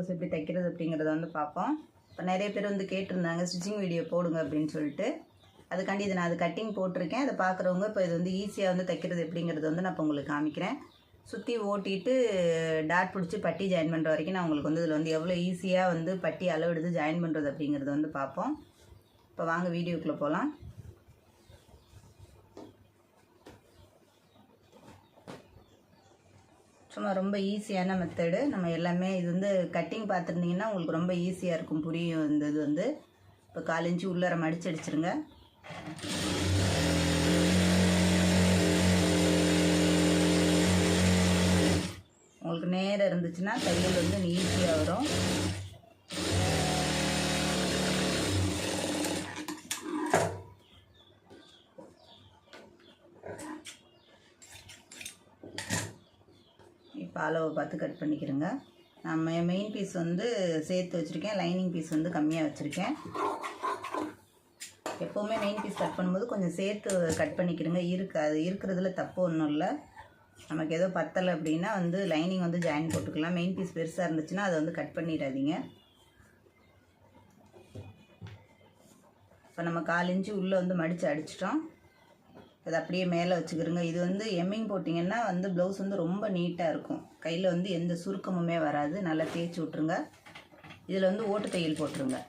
Blouse எப்படி தைக்கிறது அப்படிங்கிறத வந்து பார்ப்போம். இப்போ நிறைய பேர் வந்து கேட்டிருந்தாங்க ஸ்டிச்சிங் வீடியோ போடுங்க அப்படின்னு சொல்லிட்டு, அதுக்காண்டி இது நான் அது கட்டிங் போட்டிருக்கேன். அதை பார்க்குறவங்க இப்போ இது வந்து ஈஸியாக வந்து தைக்கிறது எப்படிங்கிறது வந்து நான் இப்போ உங்களுக்கு காமிக்கிறேன். சுற்றி ஓட்டிட்டு டாட் பிடிச்சி பட்டி ஜாயின் பண்ணுற வரைக்கும் நான் உங்களுக்கு வந்து இதில் வந்து எவ்வளோ ஈஸியாக வந்து பட்டி அளவெடுத்து ஜாயின் பண்ணுறது அப்படிங்கிறத வந்து பார்ப்போம். இப்போ வாங்க வீடியோக்குள்ளே போகலாம். சும்மா ரொம்ப ஈஸியான மெத்தடு. நம்ம எல்லாமே இது வந்து கட்டிங் பார்த்துருந்தீங்கன்னா உங்களுக்கு ரொம்ப ஈஸியாக இருக்கும், புரியும். இந்த இது வந்து இப்போ 4 இன்ச்சு உள்ளார மடிச்சு அடிச்சிருங்க. உங்களுக்கு நேரம் இருந்துச்சுன்னா தையல் வந்து ஈஸியாக வரும். இப்போ அளவை பார்த்து கட் பண்ணிக்கிறேங்க. நான் மெயின் பீஸ் வந்து சேர்த்து வச்சுருக்கேன், லைனிங் பீஸ் வந்து கம்மியாக வச்சுருக்கேன். எப்போவுமே மெயின் பீஸ் கட் பண்ணும்போது கொஞ்சம் சேர்த்து கட் பண்ணிக்கிறேங்க. அது இருக்கிறதுல தப்பு ஒன்றும் இல்லை. நமக்கு ஏதோ பத்தலை அப்படின்னா வந்து லைனிங் வந்து ஜாயின் போட்டுக்கலாம். மெயின் பீஸ் பெருசாக இருந்துச்சுன்னா அதை வந்து கட் பண்ணிடாதீங்க. இப்போ நம்ம 4 இன்ச்சு உள்ளே வந்து மடித்து அடிச்சிட்டோம். அது அப்படியே மேலே வச்சுக்கிறோங்க. இது வந்து எம்மிங் போட்டிங்கன்னா வந்து ப்ளவுஸ் வந்து ரொம்ப நீட்டாக இருக்கும். கையில் வந்து எந்த சுருக்கமுமே வராது. நல்லா தேய்ச்சி விட்ருங்க. இதில் வந்து ஓட்டு தையல் போட்டுருங்க.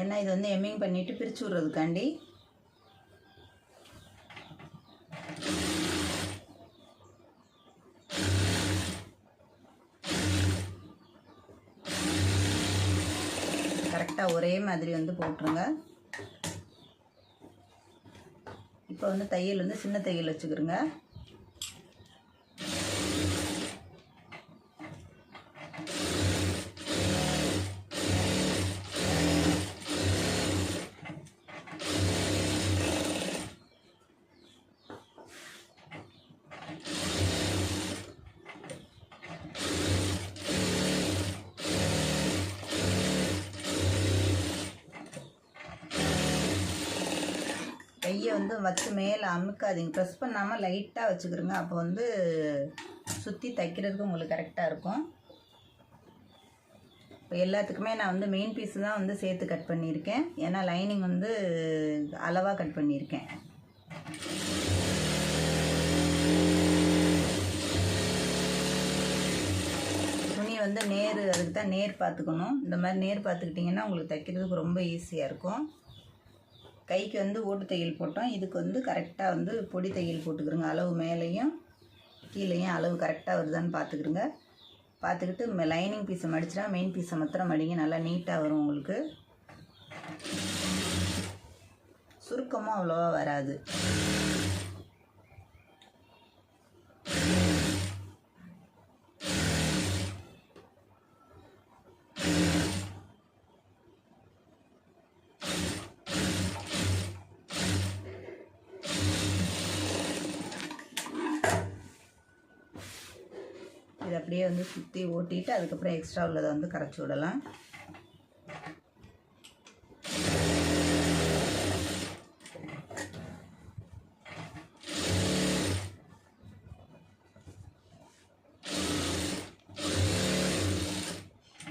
ஏன்னா இது வந்து எம்மிங் பண்ணிவிட்டு பிரித்து விட்றதுக்காண்டி. கரெக்டாக ஒரே மாதிரி வந்து போட்டுருங்க. இப்போ வந்து தையல் வந்து சின்ன தையல் வச்சுக்கிறோங்க. கையை வந்து வச்சு மேலே அமுக்காதீங்க, ப்ரெஸ் பண்ணாமல் லைட்டாக வச்சுக்கிறோங்க. அப்போ வந்து சுற்றி தைக்கிறதுக்கு உங்களுக்கு கரெக்டாக இருக்கும். இப்போ எல்லாத்துக்குமே நான் வந்து மெயின் பீஸு தான் வந்து சேர்த்து கட் பண்ணியிருக்கேன். ஏன்னா லைனிங் வந்து அளவாக கட் பண்ணியிருக்கேன். துணி வந்து நேர், அதுக்கு தான் நேர் பார்த்துக்கணும். இந்த மாதிரி நேர் பார்த்துக்கிட்டிங்கன்னா உங்களுக்கு தைக்கிறதுக்கு ரொம்ப ஈஸியாக இருக்கும். கைக்கு வந்து ஓட்டு தையல் போட்டோம். இதுக்கு வந்து கரெக்டாக வந்து பொடி தையல் போட்டுக்கிறோங்க. அளவு மேலேயும் கீழேயும் அளவு கரெக்டாக வருதான்னு பார்த்துக்கிறோங்க. பார்த்துக்கிட்டு லைனிங் பீஸை மடிச்சிட்டா மெயின் பீஸை மாத்திரம் மடிங்க. நல்லா நீட்டாக வரும். உங்களுக்கு சுருக்கமும் அவ்வளோவா வராது. இது அப்படியே வந்து சுற்றி ஓட்டிட்டு அதுக்கப்புறம் எக்ஸ்ட்ரா உள்ளதை வந்து கரைச்சி விடலாம்.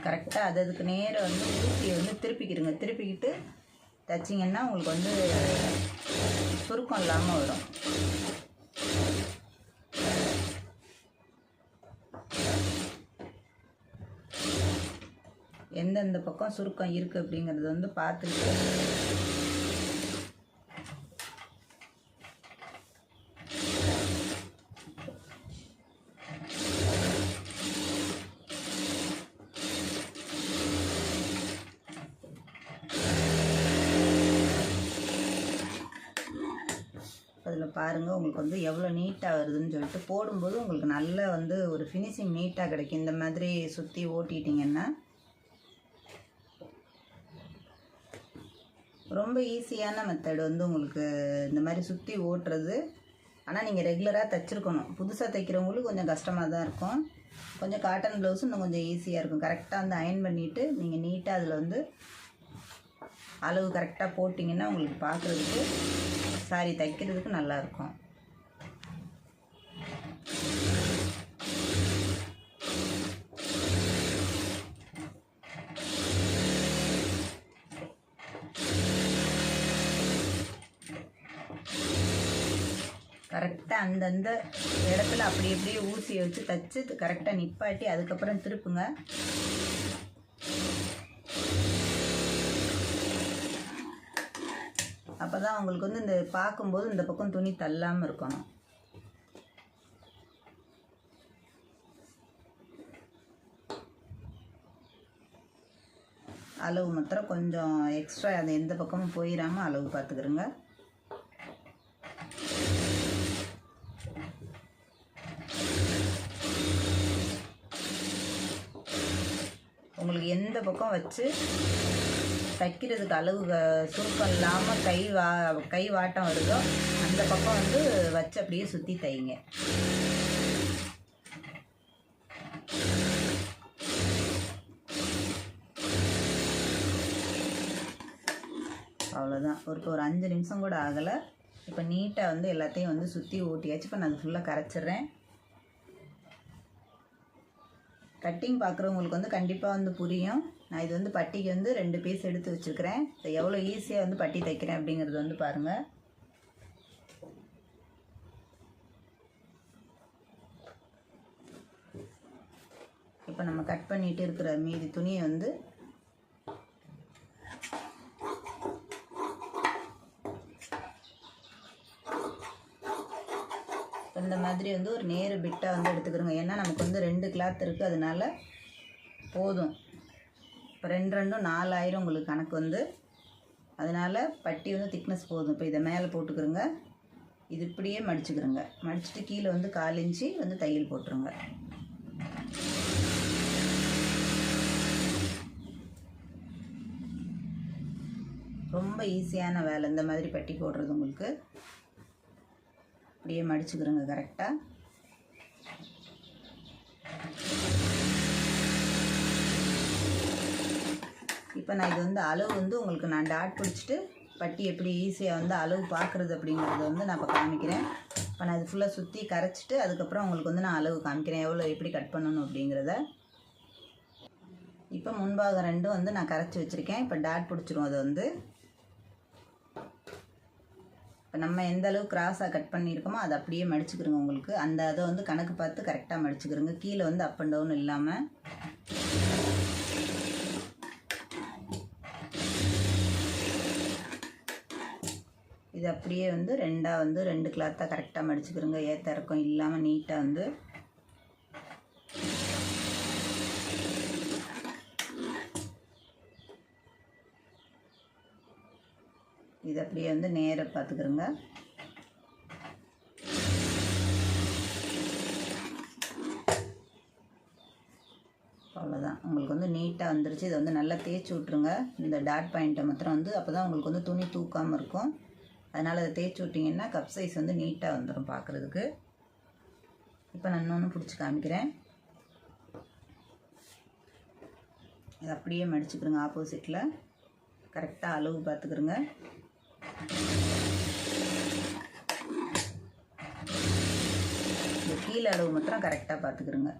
கரெக்டாக அதுக்கு நேரம் வந்து ஊசியை வந்து திருப்பிக்கிடுங்க. திருப்பிக்கிட்டு தைச்சிங்கன்னா உங்களுக்கு வந்து சுருக்கம் இல்லாமல் வரும். எந்தெந்த பக்கம் சுருக்கம் இருக்குது அப்படிங்கிறது வந்து பார்த்துக்கிட்டு அதில் பாருங்கள் உங்களுக்கு வந்து எவ்வளோ நீட்டாக வருதுன்னு சொல்லிட்டு போடும்போது உங்களுக்கு நல்ல வந்து ஒரு ஃபினிஷிங் நீட்டாக கிடைக்கும். இந்த மாதிரி சுற்றி ஓட்டிட்டிங்கன்னா ரொம்ப ஈஸியான மெத்தட் வந்து உங்களுக்கு இந்த மாதிரி சுற்றி ஓட்டுறது. ஆனால் நீங்கள் ரெகுலராக தைச்சிருக்கணும். புதுசாக தைக்கிறவங்களுக்கு கொஞ்சம் கஷ்டமாக தான் இருக்கும். கொஞ்சம் காட்டன் ப்ளவுஸும் இன்னும் கொஞ்சம் ஈஸியாக இருக்கும். கரெக்டாக வந்து அயர்ன் பண்ணிவிட்டு நீங்கள் நீட்டாக அதில் வந்து அளவு கரெக்டாக போட்டிங்கன்னா உங்களுக்கு பார்க்குறதுக்கு சாரி தைக்கிறதுக்கு நல்லாயிருக்கும். கரெக்டாக அந்தந்த இடத்துல அப்படி அப்படியே ஊசியை வச்சு தைச்சி கரெக்டாக நிப்பாட்டி அதுக்கப்புறம் திருப்புங்க. அப்போ தான் உங்களுக்கு வந்து இந்த பார்க்கும்போது இந்த பக்கம் துணி தள்ளாமல் இருக்கணும். அளவு மாத்திரம் கொஞ்சம் எக்ஸ்ட்ரா அது எந்த பக்கமும் போயிடாமல் அளவு பார்த்துக்கிறோங்க. உங்களுக்கு எந்த பக்கம் வச்சு தைக்கிறதுக்கு அளவு சுருக்கம் இல்லாமல் கை வாட்டம் வருதோ அந்த பக்கம் வந்து வச்சு அப்படியே சுற்றி தைங்க. அவ்வளோதான். ஒரு 5 நிமிஷம் கூட ஆகலை. இப்போ நீட்டாக வந்து எல்லாத்தையும் வந்து சுற்றி ஓட்டியாச்சு. இப்போ நான் அது ஃபுல்லாக கரைச்சிட்றேன். கட்டிங் பார்க்குறவங்களுக்கு வந்து கண்டிப்பாக வந்து புரியும். நான் இது வந்து பட்டிக்கு வந்து 2 பீஸ் எடுத்து வச்சுருக்கிறேன். எவ்வளோ ஈஸியாக வந்து பட்டி தைக்கிறேன் அப்படிங்கிறது வந்து பாருங்கள். இப்போ நம்ம கட் பண்ணிட்டு இருக்கிற மீதி துணியை வந்து இந்த மாதிரி வந்து ஒரு நேரு பிட்டாக வந்து எடுத்துக்கிறோங்க. ஏன்னா நமக்கு வந்து 2 கிளாத் இருக்குது, அதனால போதும். இப்போ 2 4 ஆயிரம் உங்களுக்கு கணக்கு வந்து, அதனால் பட்டி வந்து திக்னஸ் போதும். இப்போ இதை மேலே போட்டுக்கிறோங்க. இது இப்படியே மடிச்சுக்கிறோங்க. மடிச்சுட்டு கீழே வந்து 1/4 இன்ச்சு வந்து தையல் போட்டுருங்க. ரொம்ப ஈஸியான வேலை இந்த மாதிரி பட்டி போடுறது உங்களுக்கு. அப்படியே மடிச்சுக்கிறோங்க கரெக்டாக. இப்போ நான் இது வந்து அளவு வந்து உங்களுக்கு நான் டாட் பிடிச்சிட்டு பட்டி எப்படி ஈஸியாக வந்து அளவு பார்க்குறது அப்படிங்கிறத வந்து நான் இப்போ காமிக்கிறேன். இப்போ நான் இது ஃபுல்லாக சுற்றி கரைச்சிட்டு அதுக்கப்புறம் உங்களுக்கு வந்து நான் அளவு காமிக்கிறேன் எவ்வளோ எப்படி கட் பண்ணணும் அப்படிங்கிறத. இப்போ முன்பாக 2 வந்து நான் கரைச்சி வச்சுருக்கேன். இப்போ டாட் பிடிச்சிரும். அதை வந்து இப்போ நம்ம எந்த அளவு கிராஸாக கட் பண்ணியிருக்கோமோ அதை அப்படியே மடிச்சுக்கிறோங்க. உங்களுக்கு அந்த அதை வந்து கணக்கு பார்த்து கரெக்டாக மடிச்சுக்கிறோங்க. கீழே வந்து அப் அண்ட் டவுன் இல்லாமல். இது அப்படியே வந்து 2 கிளாத்தாக கரெக்டாக மடிச்சுக்கிறோங்க. ஏற்ற இறக்கம் இல்லாமல் நீட்டாக வந்து. இது அப்படியே வந்து நேராக பார்த்துக்கிறோங்க. அவ்வளோதான். உங்களுக்கு வந்து நீட்டாக வந்துருச்சு. இதை வந்து நல்லா தேய்ச்சி விட்ருங்க. இந்த டாட் பாயிண்ட்டை மாத்திரம் வந்து அப்போ தான் உங்களுக்கு வந்து துணி தூக்காமல் இருக்கும். அதனால் அதை தேய்ச்சி விட்டிங்கன்னா கப் சைஸ் வந்து நீட்டாக வந்துடும் பார்க்குறதுக்கு. இப்போ நான் இன்னொன்று பிடிச்சி காமிக்கிறேன். இது அப்படியே மடிச்சுக்கிறோங்க. ஆப்போசிட்டில் கரெக்டாக அளவு பார்த்துக்கிறோங்க. இந்த கீழே அளவு மாத்திரம் கரெக்டாக பார்த்துக்கிறோங்க.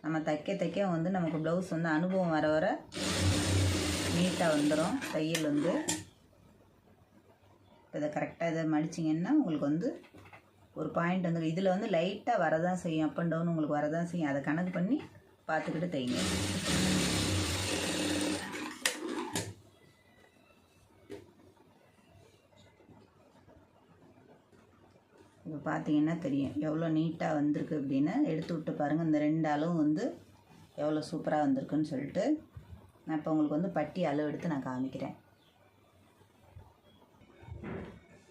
நம்ம தைக்க வந்து நமக்கு ப்ளவுஸ் வந்து அனுபவம் வர வர நீட்டாக வந்துடும் தையல் வந்து. இப்போ இதை கரெக்டாக இதை மடிச்சிங்கன்னா உங்களுக்கு வந்து ஒரு பாயிண்ட் வந்து இதில் வந்து லைட்டாக வரதான் செய்யும். அப் அண்ட் டவுன் உங்களுக்கு வரதான் செய்யும். அதை கணக்கு பண்ணி பார்த்துக்கிட்டு தைங்க. இப்போ பார்த்தீங்கன்னா தெரியும் எவ்வளோ நீட்டாக வந்திருக்கு அப்படின்னு. எடுத்து விட்டு பாருங்கள். இந்த 2 அளவும் வந்து எவ்வளோ சூப்பராக வந்திருக்குன்னு சொல்லிட்டு. நான் இப்போ உங்களுக்கு வந்து பட்டி அளவு எடுத்து நான் காமிக்கிறேன்.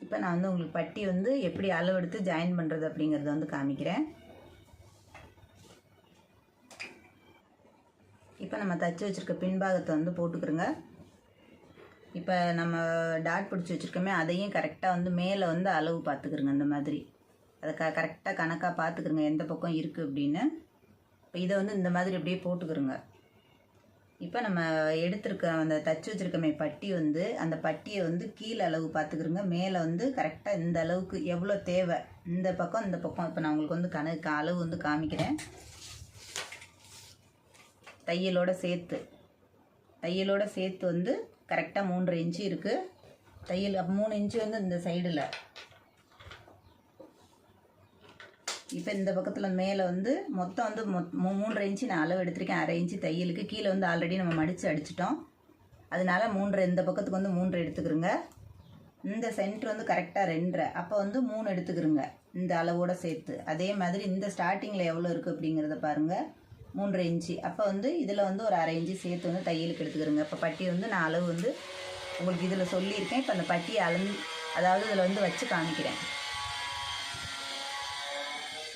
இப்போ நான் வந்து உங்களுக்கு பட்டி வந்து எப்படி அளவு எடுத்து ஜாயின் பண்ணுறது அப்படிங்கிறத வந்து காமிக்கிறேன். இப்போ நம்ம தைச்சி வச்சுருக்க பின்பாகத்தை வந்து போட்டுக்கிறோங்க. இப்போ நம்ம டாட் பிடிச்சி வச்சுருக்கோமே அதையும் கரெக்டாக வந்து மேலே வந்து அளவு பார்த்துக்கிறோங்க. அந்த மாதிரி அதை கரெக்டாக கணக்காக பார்த்துக்கிறோங்க எந்த பக்கம் இருக்குது அப்படின்னு. இப்போ இதை வந்து இந்த மாதிரி அப்படியே போட்டுக்கிறோங்க. இப்போ நம்ம எடுத்துருக்க அந்த தச்சு வச்சுருக்கமே பட்டி வந்து அந்த பட்டியை வந்து கீழே அளவு பார்த்துக்கிறோங்க. மேலே வந்து கரெக்டாக இந்த அளவுக்கு எவ்வளோ தேவை இந்த பக்கம் இந்த பக்கம். இப்போ நான் உங்களுக்கு வந்து அளவு வந்து காமிக்கிறேன். தையலோடு சேர்த்து வந்து கரெக்டாக 3.5 இன்ச்சு இருக்குது. தையல் 3 இன்ச்சு வந்து இந்த சைடில். இப்போ இந்த பக்கத்தில் மேலே வந்து மொத்தம் வந்து 3.5 இன்ச்சு நான் அளவு எடுத்திருக்கேன். 1/2 இன்ச்சு தையலுக்கு. கீழே வந்து ஆல்ரெடி நம்ம மடித்து அடிச்சிட்டோம். அதனால 3 இந்த பக்கத்துக்கு வந்து 3 எடுத்துக்கிறோங்க. இந்த சென்டர் வந்து கரெக்டாக 2.5, அப்போ வந்து 3 எடுத்துக்கிறோங்க இந்த அளவோடு சேர்த்து. அதே மாதிரி இந்த ஸ்டார்டிங்கில் எவ்வளோ இருக்குது அப்படிங்கிறத பாருங்கள். 3.5 இன்ச்சு. அப்போ வந்து இதில் வந்து ஒரு 1/2 இன்ச்சு சேர்த்து வந்து தையலுக்கு எடுத்துக்கிறோங்க. இப்போ பட்டி வந்து நான் அளவு வந்து உங்களுக்கு இதில் சொல்லியிருக்கேன். இப்போ அந்த பட்டியை அதாவது இதில் வந்து வச்சு காமிக்கிறேன்.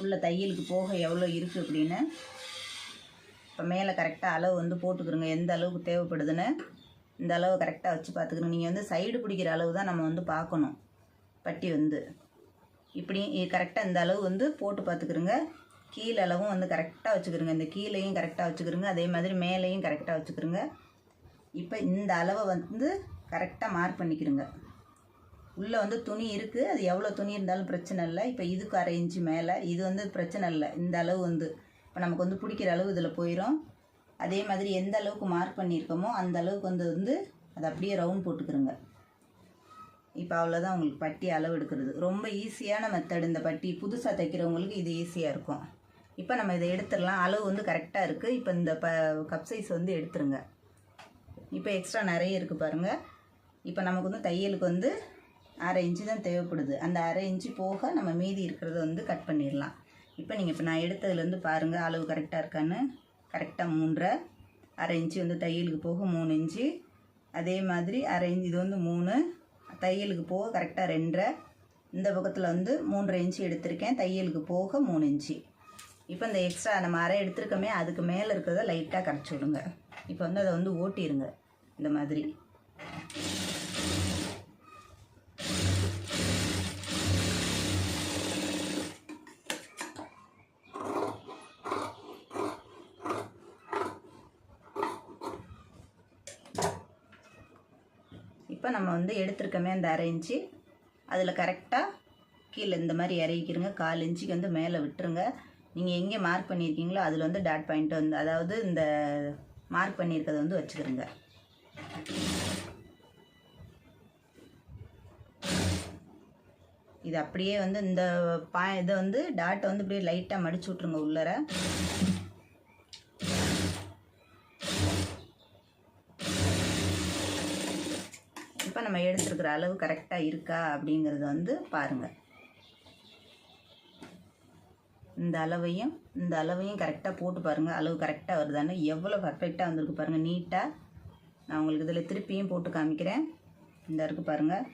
உள்ள தையலுக்கு போக எவ்வளோ இருக்குது அப்படின்னு. இப்போ மேலே கரெக்டாக அளவு வந்து போட்டுக்கிறோங்க. எந்த அளவுக்கு தேவைப்படுதுன்னு இந்த அளவு கரெக்டாக வச்சு பார்த்துக்கிறோங்க. நீங்கள் வந்து சைடு பிடிக்கிற அளவு தான் நம்ம வந்து பார்க்கணும். பட்டி வந்து இப்படி கரெக்டாக இந்த அளவு வந்து போட்டு பார்த்துக்கிறோங்க. கீழே அளவும் வந்து கரெக்டாக வச்சுக்கிறோங்க. இந்த கீழேயும் கரெக்டாக வச்சுக்கிறோங்க. அதே மாதிரி மேலேயும் கரெக்டாக வச்சுக்கிறோங்க. இப்போ இந்த அளவை வந்து கரெக்டாக மார்க் பண்ணிக்கிறோங்க. உள்ளே வந்து துணி இருக்குது. அது எவ்வளோ துணி இருந்தாலும் பிரச்சனை இல்லை. இப்போ இதுக்கு 1/2 இன்ச்சு மேலே இது வந்து பிரச்சனை இல்லை. இந்த அளவு வந்து இப்போ நமக்கு வந்து பிடிக்கிற அளவு இதில் போயிடும். அதே மாதிரி எந்த அளவுக்கு மார்க் பண்ணியிருக்கோமோ அந்த அளவுக்கு வந்து அதை அப்படியே ரவுண்ட் போட்டுக்கிறோங்க. இப்போ அவ்வளோதான் உங்களுக்கு பட்டி அளவு எடுக்கிறது. ரொம்ப ஈஸியான மெத்தட் இந்த பட்டி. புதுசாக தைக்கிறவங்களுக்கு இது ஈஸியாக இருக்கும். இப்போ நம்ம இதை எடுத்துடலாம். அளவு வந்து கரெக்டாக இருக்குது. இப்போ இந்த கப் சைஸ் வந்து எடுத்துருங்க. இப்போ எக்ஸ்ட்ரா நிறைய இருக்குது பாருங்கள். இப்போ நமக்கு வந்து தையலுக்கு வந்து 1/2 இன்ச்சு தான் தேவைப்படுது. அந்த 1/2 இன்ச்சு போக நம்ம மீதி இருக்கிறத வந்து கட் பண்ணிடலாம். இப்போ நான் எடுத்ததுலேருந்து பாருங்கள் அளவு கரெக்டாக இருக்கான்னு. கரெக்டாக 3.5, 1/2 இன்ச்சு வந்து தையலுக்கு போக 3 இன்ச்சு. அதே மாதிரி 1/2 இன்ச்சு இது வந்து 3, தையலுக்கு போக கரெக்டாக 2.5. இந்த பக்கத்தில் வந்து 3.5 இன்ச்சு எடுத்திருக்கேன். தையலுக்கு போக 3 இன்ச்சு. இப்போ இந்த எக்ஸ்ட்ரா நம்ம 1/2 எடுத்துருக்கோமே அதுக்கு மேலே இருக்கிறத லைட்டாக கரைச்சி விடுங்க. இப்போ வந்து அதை வந்து ஓட்டிடுங்க இந்த மாதிரி. இப்போ நம்ம வந்து எடுத்துருக்கோமே அந்த 1/2 இன்ச்சு அதில் கரெக்டாக கீழே இந்த மாதிரி இறக்கிக்கிறங்க. 1/4 இன்ச்சுக்கு வந்து மேலே விட்டுருங்க. நீங்கள் எங்கே மார்க் பண்ணியிருக்கீங்களோ அதில் வந்து டாட் பாயிண்ட் வந்து அதாவது இந்த மார்க் பண்ணியிருக்கிறத வந்து வச்சுக்கிறோங்க. இது அப்படியே வந்து இந்த இதை வந்து டாட்டை வந்து அப்படியே லைட்டாக மடிச்சு விட்ருங்க உள்ளர. இப்போ நம்ம எடுத்துருக்கிற அளவு கரெக்டாக இருக்கா அப்படிங்கிறத வந்து பாருங்கள். இந்த அளவையும் கரெக்டாக போட்டு பாருங்கள். அளவு கரெக்டாக வருதான்னு. எவ்வளோ பர்ஃபெக்டாக வந்திருக்கு பாருங்கள். நீட்டாக நான் உங்களுக்கு இதில் திருப்பியும் போட்டு காமிக்கிறேன். இந்த இருக்குது பாருங்கள்.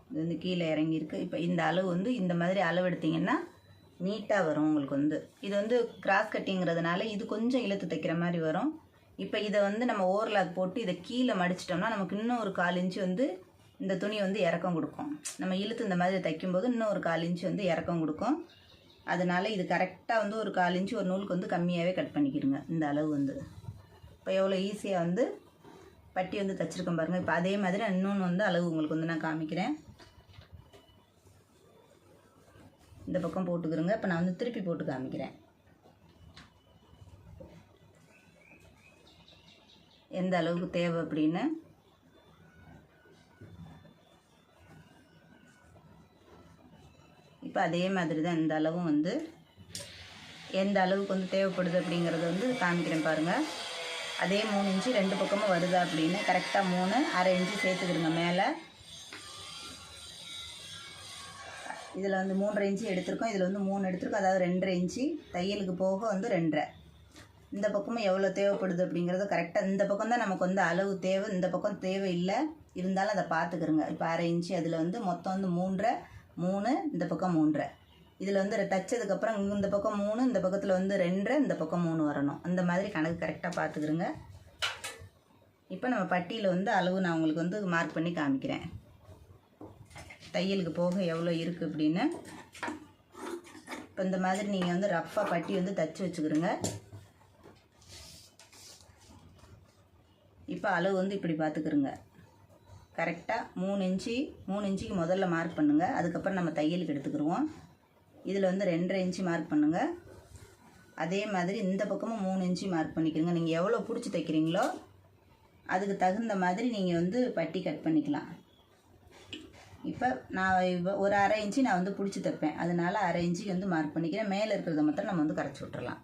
இது வந்து கீழே இறங்கியிருக்கு. இப்போ இந்த அளவு வந்து இந்த மாதிரி அளவு எடுத்திங்கன்னா நீட்டாக வரும் உங்களுக்கு வந்து. இது வந்து கிராஸ் கட்டிங்கிறதுனால இது கொஞ்சம் இழுத்து தைக்கிற மாதிரி வரும். இப்போ இதை வந்து நம்ம ஓவர்லாக் போட்டு இதை கீழே மடிச்சிட்டோம்னா நமக்கு இன்னும் ஒரு 1/4 இன்ச்சு வந்து இந்த துணி வந்து இறக்கம் கொடுக்கும். நம்ம இழுத்து இந்த மாதிரி தைக்கும்போது இன்னும் ஒரு 1/4 இன்ச்சு வந்து இறக்கம் கொடுக்கும். அதனால் இது கரெக்டாக வந்து ஒரு 1/4 இன்ச்சு ஒரு நூலுக்கு வந்து கம்மியாகவே கட் பண்ணிக்கிடுங்க இந்த அளவு வந்து. இப்போ எவ்வளோ ஈஸியாக வந்து பட்டி வந்து தைச்சிருக்கேன் பாருங்கள். இப்போ அதே மாதிரி இன்னொன்று வந்து அளவு உங்களுக்கு வந்து நான் காமிக்கிறேன். இந்த பக்கம் போட்டுக்கிறோங்க. இப்போ நான் வந்து திருப்பி போட்டு காமிக்கிறேன் எந்த அளவுக்கு தேவை அப்படின்னு. இப்போ அதே மாதிரி தான் இந்த அளவும் வந்து எந்த அளவுக்கு வந்து தேவைப்படுது அப்படிங்கிறத வந்து காமிக்கிறேன் பாருங்கள். அதே 3 இன்ச்சு 2 பக்கமும் வருதா அப்படின்னு கரெக்டாக 3, 1/2 இன்ச்சு சேர்த்துக்கிடுங்க மேலே. இதில் வந்து 3.5 இன்ச்சு எடுத்திருக்கோம். இதில் வந்து 3 எடுத்திருக்கோம். அதாவது 2.5 இன்ச்சு தையலுக்கு போக வந்து 2.5. இந்த பக்கமும் எவ்வளோ தேவைப்படுது அப்படிங்கிறது கரெக்டாக. இந்த பக்கம் தான் நமக்கு வந்து அளவு தேவை, இந்த பக்கம் தேவை இல்லை. இருந்தாலும் அதை பார்த்துக்கிறோங்க. இப்போ 1/2 இன்ச்சு அதில் வந்து மொத்தம் வந்து 3.5, 3 இந்த பக்கம் 3.5. இதில் வந்து தைச்சதுக்கப்புறம் இந்த பக்கம் 3, இந்த பக்கத்தில் வந்து 2.5, இந்த பக்கம் 3 வரணும். அந்த மாதிரி கணக்கு கரெக்டாக பார்த்துக்கிறோங்க. இப்போ நம்ம பட்டியில் வந்து அளவு நான் உங்களுக்கு வந்து மார்க் பண்ணி காமிக்கிறேன். தையலுக்கு போக எவ்வளோ இருக்குது அப்படின்னு. இப்போ இந்த மாதிரி நீங்கள் வந்து ரஃப்பாக பட்டி வந்து தச்சு வச்சுக்கிறோங்க. இப்போ அளவு வந்து இப்படி பார்த்துக்கிறோங்க. கரெக்டாக 3 இன்ச்சுக்கு முதல்ல மார்க் பண்ணுங்கள். அதுக்கப்புறம் நம்ம தையலுக்கு எடுத்துக்கிடுவோம். இதில் வந்து 2.5 இன்ச்சு மார்க் பண்ணுங்கள். அதே மாதிரி இந்த பக்கமும் 3 இன்ச்சு மார்க் பண்ணிக்கிறங்க. நீங்கள் எவ்வளோ பிடிச்சி தைக்கிறீங்களோ அதுக்கு தகுந்த மாதிரி நீங்கள் வந்து பட்டி கட் பண்ணிக்கலாம். இப்போ நான் ஒரு 1/2 இன்ச்சு நான் வந்து பிடிச்சி தைப்பேன். அதனால் 1/2 இன்ச்சுக்கு வந்து மார்க் பண்ணிக்கிறேன். மேலே இருக்கிறத மாத்திரம் நம்ம வந்து கரைச்சி விட்டுறலாம்.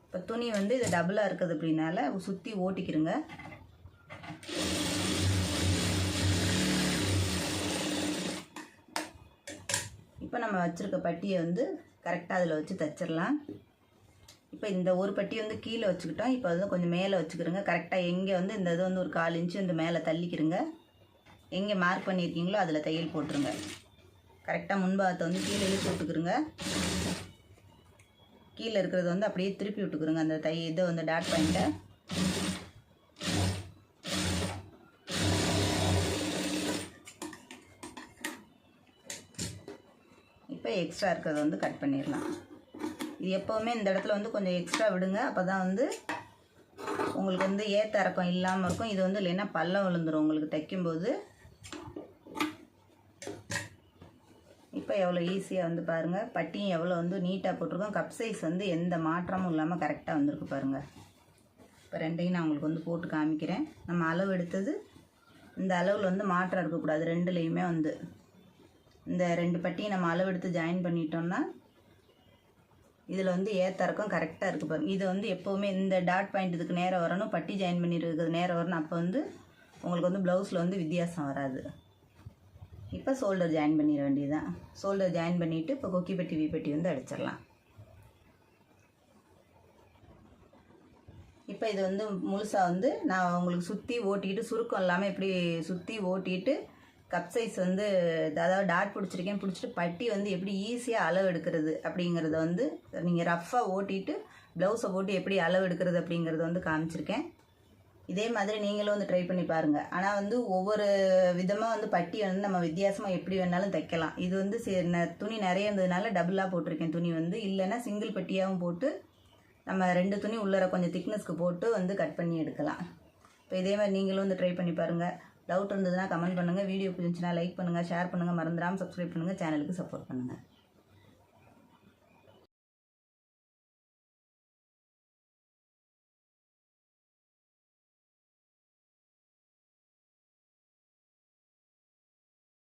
இப்போ துணி வந்து இது டபுளாக இருக்குது அப்படின்னால சுற்றி ஓட்டிக்கிறங்க. இப்போ நம்ம வச்சுருக்க பட்டியை வந்து கரெக்டாக அதில் வச்சு தைச்சிடலாம். இப்போ இந்த ஒரு பட்டி வந்து கீழே வச்சுக்கிட்டோம். இப்போ வந்து கொஞ்சம் மேலே வச்சுக்கிறோங்க. கரெக்டாக எங்கே வந்து இந்த இது வந்து ஒரு 1/4 இன்ச்சு இந்த மேலே தள்ளிக்கிறங்க. எங்கே மார்க் பண்ணியிருக்கீங்களோ அதில் தையல் போட்டுருங்க. கரெக்டாக முன்பாகத்தை வந்து கீழே இழுத்து விட்டுக்குருங்க. கீழே இருக்கிறத வந்து அப்படியே திருப்பி விட்டுக்குருங்க. அந்த இதை வந்து டாட் பாயிண்ட்டை இப்போ எக்ஸ்ட்ரா இருக்கிறத வந்து கட் பண்ணிடலாம். இது எப்போவுமே இந்த இடத்துல வந்து கொஞ்சம் எக்ஸ்ட்ரா விடுங்க. அப்போ தான் வந்து உங்களுக்கு வந்து ஏற்ற இறக்கம் இல்லாமல் இருக்கும். இது வந்து இல்லைன்னா பள்ளம் விழுந்துடும் உங்களுக்கு தைக்கும்போது. இப்போ எவ்வளோ ஈஸியாக வந்து பாருங்கள். பட்டியும் எவ்வளோ வந்து நீட்டாக போட்டிருக்கோம். கப் சைஸ் வந்து எந்த மாற்றமும் இல்லாமல் கரெக்டாக வந்திருக்கு பாருங்கள். இப்போ ரெண்டையும் நான் உங்களுக்கு வந்து போட்டு காமிக்கிறேன். நம்ம அளவு எடுத்தது இந்த அளவில் வந்து மாற்றம் இருக்கக்கூடாது. ரெண்டுலேயுமே வந்து இந்த 2 பட்டியும் நம்ம அளவு எடுத்து ஜாயின் பண்ணிட்டோம்னா இதில் வந்து ஏத்தறக்கம் கரெக்டாக இருக்குது பாருங்கள். இது வந்து எப்போவுமே இந்த டாட் பாயிண்ட் இதுக்கு நேரம் வரணும், பட்டி ஜாயின் பண்ணியிருக்கிறது நேரம் வரணும். அப்போ வந்து உங்களுக்கு வந்து ப்ளவுஸில் வந்து வித்தியாசம் வராது. இப்போ ஷோல்டர் ஜாயின் பண்ணிட வேண்டியதுதான். ஷோல்டர் ஜாயின் பண்ணிவிட்டு இப்போ கொக்கி பட்டி வி பட்டி வந்து அடிச்சிடலாம். இப்போ இது வந்து முழுசாக வந்து நான் உங்களுக்கு சுற்றி ஓட்டிட்டு சுருக்கம் இல்லாமல் இப்படி சுற்றி ஓட்டிட்டு கப் சைஸ் வந்து அதாவது டாட் பிடிச்சிருக்கேன். பிடிச்சிட்டு பட்டி வந்து எப்படி ஈஸியாக அளவு எடுக்கிறது அப்படிங்கிறத வந்து நீங்கள் ரஃப்பாக ஓட்டிட்டு ப்ளவுஸை போட்டு எப்படி அளவு எடுக்கிறது அப்படிங்கிறத வந்து காமிச்சிருக்கேன். இதே மாதிரி நீங்களும் வந்து ட்ரை பண்ணி பாருங்கள். ஆனால் வந்து ஒவ்வொரு விதமாக வந்து பட்டி வந்து நம்ம வித்தியாசமாக எப்படி வேணாலும் தைக்கலாம். இது வந்து துணி நிறைய இருந்ததுனால டபுளாக போட்டிருக்கேன். துணி வந்து இல்லைன்னா சிங்கிள் பட்டியாகவும் போட்டு நம்ம 2 துணி உள்ளர கொஞ்சம் திக்னஸ்க்கு போட்டு வந்து கட் பண்ணி எடுக்கலாம். இப்போ இதே மாதிரி நீங்களும் வந்து ட்ரை பண்ணி பாருங்கள். டவுட் இருந்ததுன்னா கமெண்ட் பண்ணுங்கள். வீடியோ பிடிச்சிருந்துச்சுன்னா லைக் பண்ணுங்கள், ஷேர் பண்ணுங்கள், மறந்துடாமல் சப்ஸ்கிரைப் பண்ணுங்கள், சேனலுக்கு சப்போர்ட் பண்ணுங்கள்.